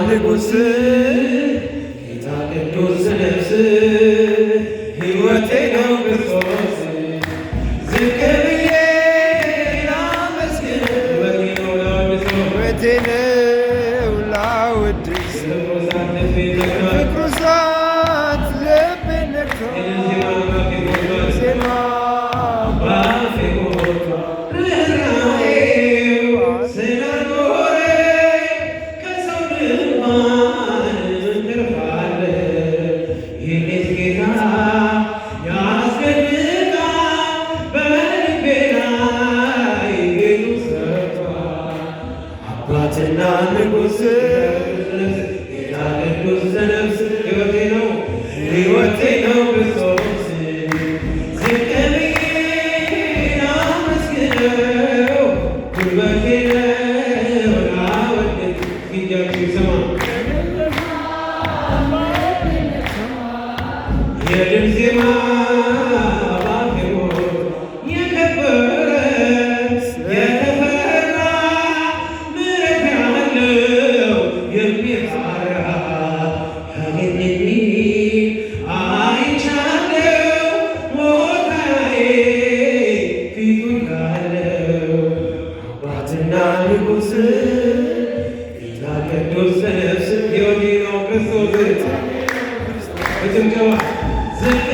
ንጉሥ ጌታ ቅዱስ ነፍስ ሕይወቴ ነው ክርስቶስ ዝቅ ብዬ ላመስግን ሕይወቴ ነው ላወድስ ፍቅሩ እሳት ልቤን ነክቶ ዜማ ባፌ ሞልቶ ርኅራኄው ስላኖረኝ ከሰው ልማድ እንተርፋለን። የኔስ ጌታ ያስደንቃል በልቤ ላይ ቤቱ ሰርቷል። አባትና ንጉሥ ጌታ ቅዱስ ነፍስ ሕይወቴ ነው ክርስቶስ ዝቅ ብዬ ላመስግነው ጉልበቴ ነው ላወድስ ጊዜያችሁ ይሰማ የድል ዜማ ባፌ ሞልቶ የከበረ የተፈራ ምሕረት ያለው የሚራራ ያገኘኝ አይቻለው ሞታዬ ፊቱ ያለው አባትና ንጉሥ ጌታ ቅዱስ ነፍስ ሕይወቴ ነው ክርስቶስ በጭብጨባ ዝቅ